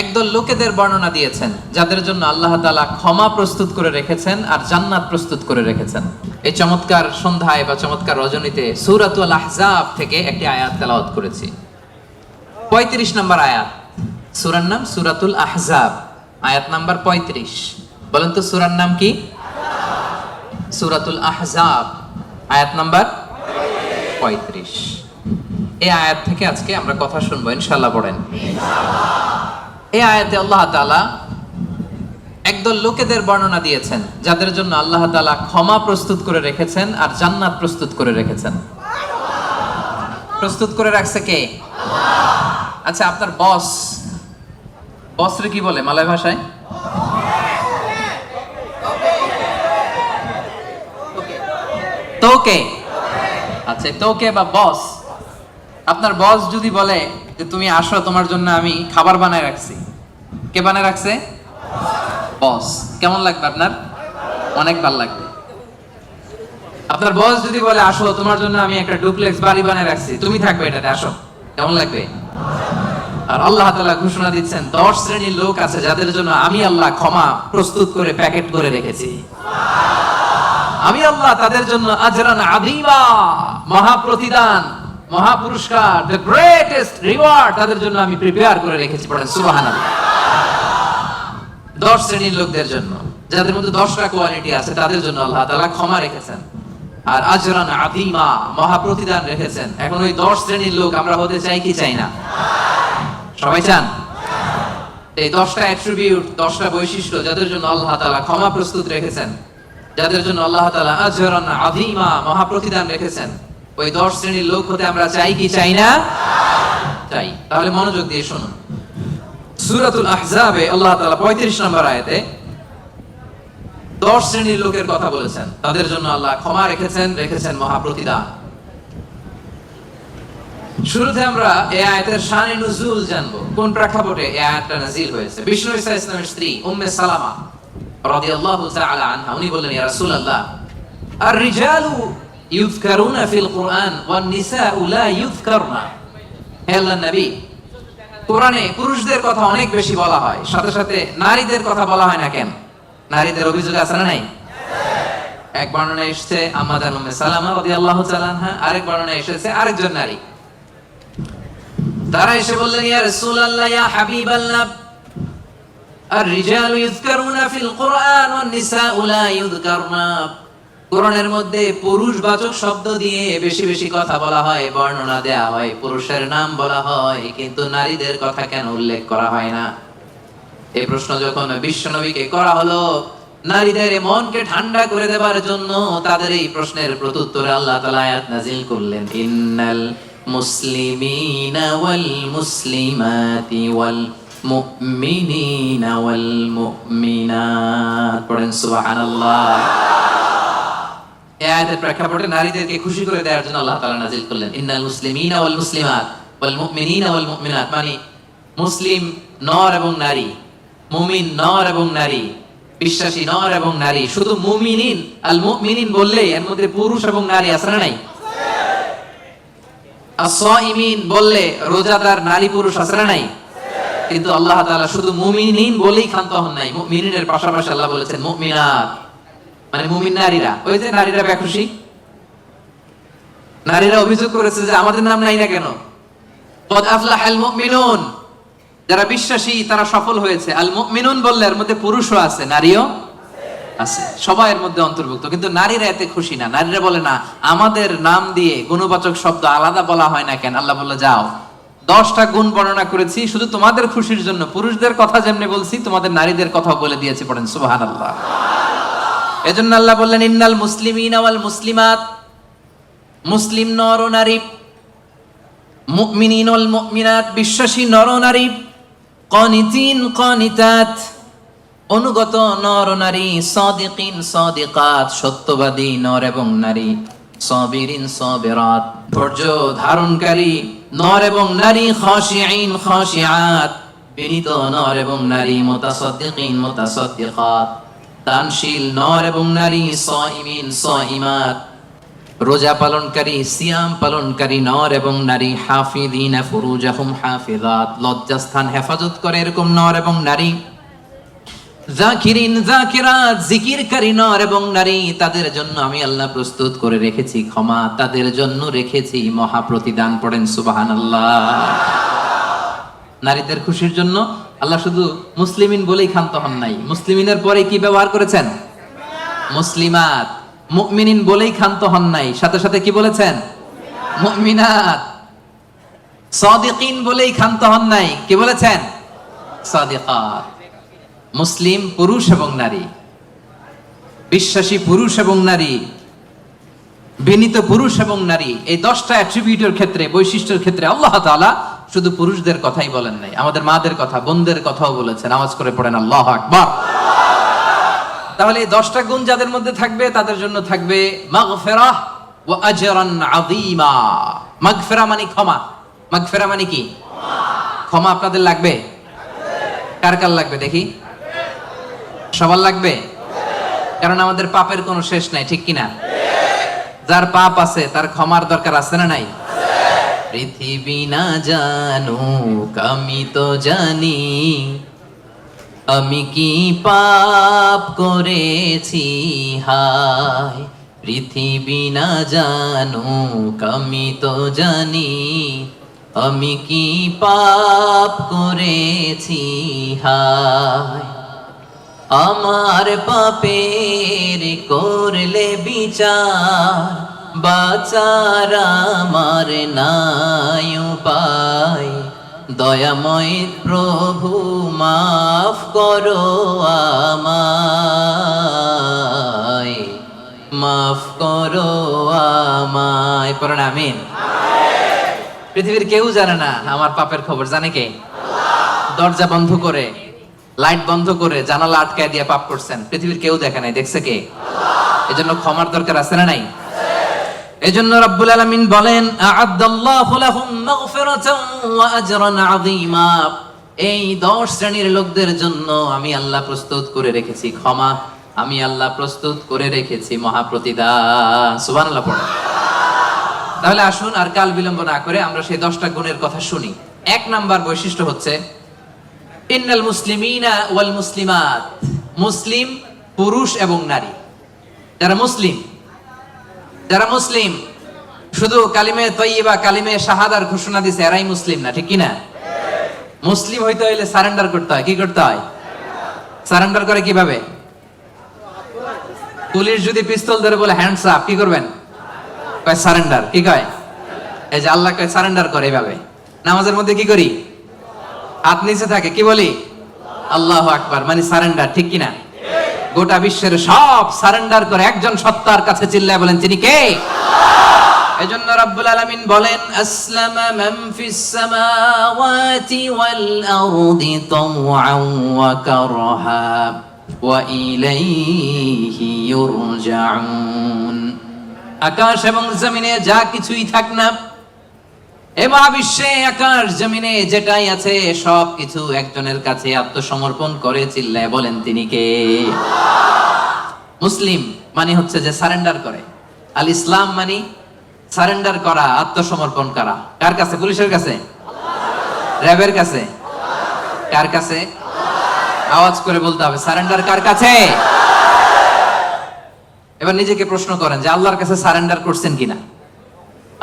একদল লোকেদের বর্ণনা দিয়েছেন যাদের জন্য আল্লাহ তাআলা ক্ষমা প্রস্তুত করে রেখেছেন আর জান্নাত প্রস্তুত করে রেখেছেন। এই চমৎকার সন্ধ্যায় বা চমৎকার রজনীতে সূরাতুল আহজাব থেকে একটি আয়াত তেলাওয়াত করেছি। ৩৫ নম্বর আয়াত, সূরার নাম সূরাতুল আহজাব, আয়াত নাম্বার ৩৫। বলেন তো সূরার নাম কি? সূরাতুল আহজাব, আয়াত নাম্বার ৩৫। এই আয়াত থেকে আজকে আমরা কথা শুনবো ইনশাআল্লাহ। পড়েন। এই আয়াতে আল্লাহ তাআলা একদল লোকেদের বর্ণনা দিয়েছেন যাদের জন্য আল্লাহ তাআলা ক্ষমা প্রস্তুত করে রেখেছেন আর জান্নাত প্রস্তুত করে রেখেছেন। প্রস্তুত করে রাখছে কে? আচ্ছা, আপনার বসরে কি বলে মালয় ভাষায়? তোকে। আচ্ছা, তোকে বা বস। আপনার বস যদি বলে যে তুমি আসো, তোমার জন্য আমি খাবার বানায় রাখছি, কে বানায় রাখছে? বস। কেমন লাগবে আপনার? অনেক ভালো লাগবে। আপনার বস যদি বলে আসো, তোমার জন্য আমি একটা ডুপ্লেক্স বাড়ি বানায় রাখছি, তুমি থাকবে এটাতে, আসো, কেমন লাগবে? আর আল্লাহ তাআলা ঘোষণা দিচ্ছেন 10 শ্রেণীর লোক আছে যাদের জন্য আমি আল্লাহ ক্ষমা প্রস্তুত করে প্যাকেট করে রেখেছি। আমি আল্লাহ তাদের জন্য আজরান আযীমা, মহা প্রতিদান, মহা পুরস্কার, দ্য গ্রেটেস্ট রিওয়ার্ড তাদের জন্য আমি প্রিপেয়ার করে রেখেছি। পড়েন সুবহানাল্লাহ। 10 শ্রেণীর লোকদের জন্য, যাদের মধ্যে 10টা কোয়ালিটি আছে, তাদের জন্য আল্লাহ তাআলা ক্ষমা রেখেছেন আর আজরান আযীমা, মহা প্রতিদান রেখেছেন। এখন ওই 10 শ্রেণীর লোক আমরা হতে চাই কি চাই না? সবাই চান? এই 10টা অ্যাট্রিবিউট, 10টা বৈশিষ্ট্য যাদের জন্য আল্লাহ তাআলা ক্ষমা প্রস্তুত রেখেছেন, যাদের জন্য আল্লাহ তাআলা আজরান আযীমা, মহা প্রতিদান রেখেছেন, ওই 10 শ্রেণীর লোক হতে আমরা চাই কি চাই না? চাই। তাহলে মনোযোগ দিয়ে শুনুন। সূরাতুল আহজাবে আল্লাহ তাআলা 35 নম্বর আয়াতে 10 শ্রেণীর লোকের কথা বলেছেন, তাদের জন্য আল্লাহ ক্ষমা রেখেছেন মহা প্রতিদান। শুরুতে আমরা এই আয়াতের শানে নুজুল জানবো, কোন প্রেক্ষাপটে এই আয়াতটা নাযিল হয়েছে। বিষ্ণু ঈসা ইসলামের স্ত্রী উম্মে সালামা রাদিয়াল্লাহু তাআলা আনহা, উনি বললেন, ইয়া রাসূলুল্লাহ, আর-রিজালু ইউযকারুনা ফিল কুরআন ওয়ান নিসাউ লা ইউযকারনা। হে আল্লাহর নবী, কোরআনে পুরুষদের কথা অনেক বেশি বলা হয়, সাথে সাথে নারীদের কথা বলা হয় না কেন? নারীদের অভিযোগ আছে না নাই? এক বর্ণনায় এসেছে আম্মা জান উম্মে সালামা রাদিয়াল্লাহু তাআলা আনহা, আরেক বর্ণনায় এসেছে আরেকজন নারী। তারা এসে বললেন, ইয়া রাসূলুল্লাহ, ইয়া হাবিবাল্লাহ, আর-রিজালু ইউযকারুনা ফিল কুরআন ওয়ান নিসাউ লা ইউযকারনা। কোরআনের মধ্যে পুরুষবাচক শব্দ দিয়ে বেশি বেশি কথা বলা হয়, বর্ণনা দেয়া হয়, পুরুষের নাম বলা হয়, কিন্তু নারীদের কথা কেন উল্লেখ করা হয় না? এই প্রশ্ন যখন বিশ্বনবীকে করা হলো, নারীদের মনকে ঠান্ডা করে দেবার জন্য তাদের এই প্রশ্নের প্রত্যুত্তরে আল্লাহ তাআলা আয়াত নাযিল করলেন, ইন্নাল মুসলিমিনা ওয়াল মুসলিমাতি ওয়াল মুমিনিনা ওয়াল মুমিনাত। পড়েন সুবহানাল্লাহ। এই আয়াতের প্রেক্ষাপটে নারীদেরকে খুশি করে দেওয়ার জন্য আল্লাহ তাআলা নাযিল করলেন, ইন্নাল মুসলিমিনা ওয়াল মুসলিমাত ওয়াল মুমিনিনা ওয়াল মুমিনাত, মানে মুসলিম নর এবং নারী, মুমিন নর এবং নারী, বিশ্বাসী নর এবং নারী। শুধু মুমিনিন, আল মুমিনিন বললেই এর মধ্যে পুরুষ এবং নারী আছে না নাই? as-সাইমিন বললে রোজাদার নারী পুরুষ আছে না নাই? কিন্তু আল্লাহ তাআলা শুধু মুমিনিন বলেই ক্ষান্ত হন নাই, মুমিনের পাশাপাশি আল্লাহ বলেছেন মুমিনাত, মানে মুমিন নারীরা। ওই যে নারীরা বেখুশি, নারীরা অভিযোগ করেছে যে আমাদের নাম নাই না কেন? কদ আফলাহাল মুমিনুন, যারা বিশ্বাসী তারা সফল হয়েছে। আল মুমিনুন বললে এর মধ্যে পুরুষও আছে, নারীও আছে, সবাই এর মধ্যে অন্তর্ভুক্ত। কিন্তু নারীরা এতে খুশি না। নারীরা বলে, না, আমাদের নাম দিয়ে গুণবাচক শব্দ আলাদা বলা হয় না কেন? আল্লাহ বলল, যাও, 10টা গুণ বর্ণনা করেছি শুধু তোমাদের খুশির জন্য। পুরুষদের কথা যেমনি বলছি, তোমাদের নারীদের কথা বলে দিয়েছি। পড়েন সুবহানাল্লাহ। এজন্য আল্লাহ বললেন, ইন্নাল মুসলিমিনা ওয়াল মুসলিমাত, মুসলিম নর ও নারী, মুমিনিন ওয়াল মুমিনাত, বিশ্বাসী নর ও নারী, কানিতিন কানিতাত, অনুগত নর ও নারী, সাদিকিন সাদিকাত, সত্যবাদী নর এবং নারী, সাবিরিন সাবিরাত, ধৈর্য ধারণকারী নর এবং নারী, খাশিঈন খাশিআত, বিনীত নর এবং নারী, মুতাসাদ্দিকিন মুতাসাদ্দিকাত, দানশীল নর এবং নারী, সাইমিন সাইমাত, রোজা পালনকারী, সিয়াম পালনকারী নর এবং নারী, হাফিযিনা ফুরুজাহুম হাফিযাত, লজ্জাস্থান হেফাজত করে এরকম নর এবং নারী, যাকিরিন যাকিরাত, জিকিরকারী নর এবং নারী, তাদের জন্য আমি আল্লাহ প্রস্তুত করে রেখেছি ক্ষমা, তাদের জন্য রেখেছি মহা প্রতিদান। পড়েন সুবহানাল্লাহ। নারীদের খুশির জন্য আল্লাহ শুধু মুসলিমিন বলেই ক্ষান্ত হন নাই, মুসলিমিনের পরে কি ব্যবহার করেছেন? মুসলিমাত। মুমিনিন বলেই ক্ষান্ত হন নাই, সাথে সাথে কি বলেছেন? মুমিনাত। সাদিকিন বলেই ক্ষান্ত হন নাই, কি বলেছেন? সাদিকাত। মুসলিম পুরুষ এবং নারী, বিশ্বাসী পুরুষ এবং নারী, বিনীত পুরুষ এবং নারী, এই 10টা অ্যাট্রিবিউটের ক্ষেত্রে, বৈশিষ্ট্যের ক্ষেত্রে আল্লাহ তাআলা শুধু পুরুষদের কথাই বলেন নাই, আমাদের মাদের কথা, বোনদের কথাও বলেছেন। আওয়াজ করে পড়েন আল্লাহু আকবার। তাহলে এই 10টা গুণ যাদের মধ্যে থাকবে তাদের জন্য থাকবে মাগফিরাহ ওয়া আজরান আযীমা। মাগফিরা মানে ক্ষমা। মাগফিরা মানে কি? ক্ষমা। আপনাদের লাগবে? কার কার লাগবে দেখি? সবার লাগবে? কারণ আমাদের পাপের কোনো শেষ নাই, ঠিক কিনা? যার পাপ আছে তার ক্ষমার দরকার আছে না নাই? পৃথিবী না জানুক আমি তো জানি, আমি কি পাপ করেছি হায়। পৃথিবী না জানুক আমি তো জানি, আমি কি পাপ করেছি হায়। আমার পাপের করলে বিচার, বাঁচার আমার নাই উপায়। দয়াময় প্রভু মাফ করো আমায়, মাফ করো আমায়। পড়েন আমিন। পৃথিবীর কেউ জানে না আমার পাপের খবর, জানে কে? দরজা বন্ধ করে, লাইট বন্ধ করে, জানালা আটকায় দিয়ে পাপ করছেন, পৃথিবীর কেউ দেখে নাই, দেখছে কে? এজন্য ক্ষমার দরকার আছে না নাই? এজন্য রব্বুল আলামিন বলেন আ'আদাল্লাহু লাহুম মাগফিরাতান ওয়া আজরান আযীমা। এই 10 শ্রেণীর লোকদের জন্য আমি আল্লাহ প্রস্তুত করে রেখেছি ক্ষমা, আমি আল্লাহ প্রস্তুত করে রেখেছি মহা প্রতিদান। সুবহানাল্লাহ পড়ো। তাহলে আসুন আর কাল বিলম্ব না করে আমরা সেই 10টা গুণের কথা শুনি। 1 নাম্বার বৈশিষ্ট্য হচ্ছে ইন্নাল মুসলিমিনা ওয়াল মুসলিমাত। মুসলিম পুরুষ এবং নারী, যারা মুসলিম, যারা মুসলিম শুধু কালিমে তয়্যিবা, কালিমে শাহাদার ঘোষণা দিছে, এরাই মুসলিম না, ঠিক কি না? মুসলিম হইতে হইলে সারেন্ডার করতে হয়। কি করতে হয়? সারেন্ডার করে কিভাবে? পুলিশ যদি পিস্তল ধরে বলে হ্যান্ডস আপ, কি করবেন? কয় সারেন্ডার। কি কয়? এই যে আল্লাহ কয় সারেন্ডার করে এইভাবে। নামাজের মধ্যে কি করি? হাত নিচে থাকে, কি বলি? আল্লাহু আকবার, মানে সারেন্ডার, ঠিক কি না? গোটা বিশ্বের সব সারেন্ডার করে একজন সত্তার কাছে, চিল্লায় বলেন তিনি কে? এজন্য রব্বুল আলামিন বলেন আসলামা মান ফিস সামাওয়াতি ওয়াল আরদি তাওআন ওয়া কারহা ওয়া ইলাইহি ইউরজাউন। আকাশ এবং জমিনে যা কিছুই থাক না, এ মহাবিশ্বে আকাশ জমিনে যেটাই আছে সব কিছু একজনের কাছে আত্মসমর্পণ করে, চিল্লায় বলেন তিনি কে? মুসলিম মানে হচ্ছে যে সারেন্ডার করে। আল ইসলাম মানে সারেন্ডার করা, আত্মসমর্পণ করা। কার কাছে? পুলিশের কাছে? র্যাবের কাছে? কার কাছে? আওয়াজ করে বলতে হবে, সারেন্ডার কার কাছে? এবার নিজেকে প্রশ্ন করেন যে আল্লাহর কাছে সারেন্ডার করছেন কিনা?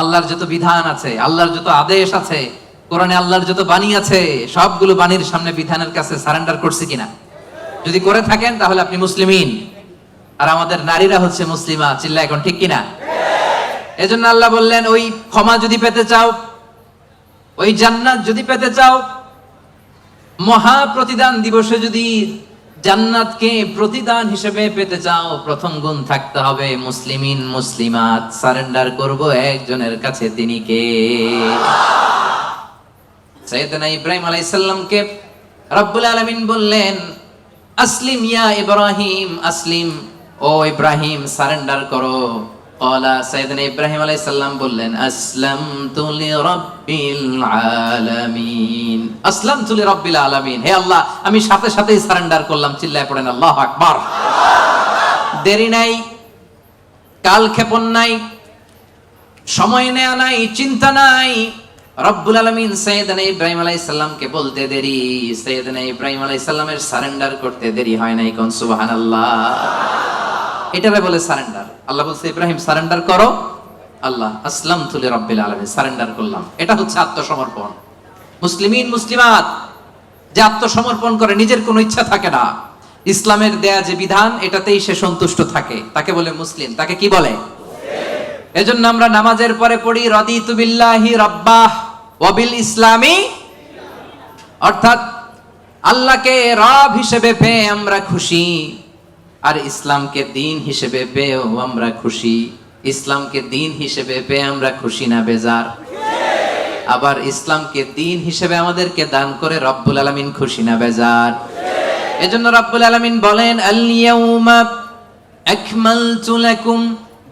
আল্লাহর যত বিধান আছে, আল্লাহর যত আদেশ আছে, কোরআনে আল্লাহর যত বাণী আছে, সবগুলো বাণীর সামনে, বিধানের কাছে সারেন্ডার করছে কিনা? যদি করে থাকেন তাহলে আপনি মুসলিমিন। আর আমাদের নারীরা হচ্ছে মুসলিমা, চিল্লা এখন, ঠিক কিনা? এজন্য আল্লাহ বললেন ওই ক্ষমা যদি পেতে চাও, ওই জান্নাত যদি পেতে চাও, মহা প্রতিদান দিবসে যদি জান্নাতকে প্রতিদান হিসেবে পেতে চাও, প্রথম গুণ থাকতে হবে মুসলিমিন মুসলিমাত। সারেন্ডার করব একজনের কাছে, তিনি কে? সাইয়েদনা ইব্রাহিম আলাইহিস সালামকে রব্বুল আলামিন বললেন আসলিম ইয়া ইব্রাহিম, আসলিম, ও ইব্রাহিম সারেন্ডার করো। ক্বালা, সাইয়েদনা ইব্রাহিম আলাইহিস সালাম বললেন আসলামতু লিরাব্বিল আলামিন। আসলামতু লিরাব্বিল আলামিন, হে আল্লাহ আমি সাথে সাথেই সারেন্ডার করলাম। চিল্লায় পড়েন আল্লাহু আকবার। দেরি নাই, কাল ক্ষেপণ নাই, সময় নেয়া নাই, চিন্তা নাই। রব্বুল আলামিন সাইয়েদনা ইব্রাহিম আলাইহিস সালামকে বলতে দেরি, সাইয়েদনা ইব্রাহিম আলাইহিস সালামের সারেন্ডার করতে দেরি হয় নাই। কোন সুবহানাল্লাহ। এটারে বলে সারেন্ডার। আল্লাহ বলছে ইব্রাহিম সারেন্ডার করো, আল্লাহ আসলামতু লিরাব্বিল আলামিন, সারেন্ডার করলাম। এটা হচ্ছে আত্মসমর্পণ। মুসলিমিন মুসলিমাত যে আত্মসমর্পণ করে, নিজের কোনো ইচ্ছা থাকে না, ইসলামের দেয়া যে বিধান এটাতেই সে সন্তুষ্ট থাকে, তাকে বলে মুসলিম। তাকে কি বলে? এজন্য আমরা নামাজের পরে পড়ি রাদিতু বিল্লাহি রাব্বাহ ওয়া বিল ইসলামি, অর্থাৎ আল্লাহকে রব হিসেবে পেয়ে আমরা খুশি, আর ইসলামকে দিন হিসেবে পেয়েও আমরা খুশি। ইসলামকে দিন হিসেবে পেয়ে আমরা খুশি না বেজার? আবার ইসলামকে দিন হিসেবে আমাদেরকে দান করে রব্বুল আলামিন খুশি না বেজার? এজন্য রব্বুল আলামিন বলেন আল ইয়াউমা আকমালতু লাকুম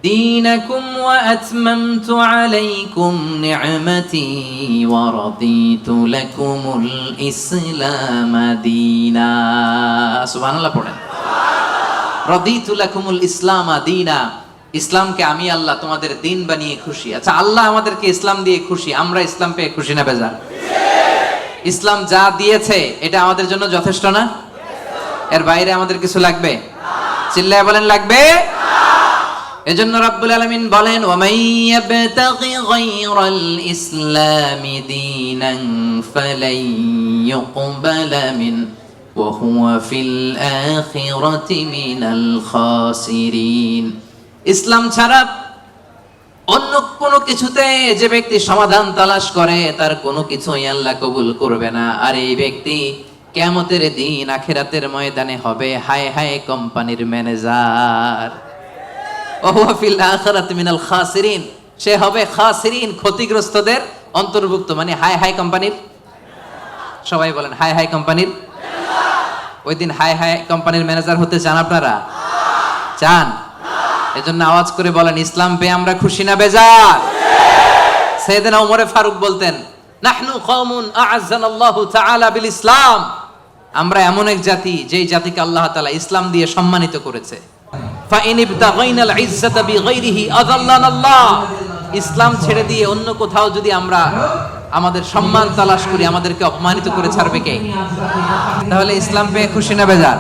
দীনাকুম ওয়া আতমামতু আলাইকুম নি'মাতি ওয়া রাদিতু লাকুমুল ইসলাম দীনা। সুবহানাল্লাহ পড়েন। রাদিতু লাকুমুল ইসলাম দীনা, ইসলামকে আমি আল্লাহ তোমাদের দিন বানিয়ে খুশি। আচ্ছা, আল্লাহ আমাদেরকে ইসলাম দিয়ে খুশি, আমরা ইসলাম পেয়ে খুশি না বেজার? ইসলাম যা দিয়েছে এটা আমাদের জন্য যথেষ্ট না? এর বাইরে আমাদের কিছু লাগবে? চিল্লায় বলেন লাগবে। এজন্য রাব্বুল আলামিন বলেন ওয়া মাইয়াবতাগি গায়রাল ইসলামি দীনান ফালাই ইউকবালা মিন ওয়া হুয়া ফিল আখিরাতি মিনাল খাসিরিন। ইসলাম ছাড়া অন্য কোনো কিছুতে যে ব্যক্তি সমাধান তালাশ করে তার কোনো কিছুই আল্লাহ কবুল করবে না। আর এই ব্যক্তি কিয়ামতের দিন আখিরাতের ময়দানে হবে হায় হায় কোম্পানির ম্যানেজার। ওয়া হুয়া ফিল আখিরাতি মিনাল খাসিরিন, সে হবে খাসিরিন, ক্ষতিগ্রস্তদের অন্তর্ভুক্ত। মানে হায় হায় কোম্পানির, সবাই বলেন হায় হায় কোম্পানির। ওই দিন হায় হায় কোম্পানির ম্যানেজার হতে চান আপনারা? চান? এজন্য আওয়াজ করে বলেন ইসলাম পেয়ে আমরা খুশি না বেজার? সাইয়েদনা ওমর ফারুক বলতেন নাহনু কওমুন আ'আজ্জানাল্লাহু তাআলা বিল ইসলাম, আমরা এমন এক জাতি যেই জাতিকে আল্লাহ তাআলা ইসলাম দিয়ে সম্মানিত করেছে। ফা ইন ইবতাগাইনাল ইজ্জাতা বিগাইরিহি আযাল্লানাল্লাহ, ইসলাম ছেড়ে দিয়ে অন্য কোথাও যদি আমরা আমাদের সম্মান তালাশ করি, আমাদেরকে অপমানিত করে ছাড়বে কে? তাহলে ইসলাম পেয়ে খুশি না বেজার?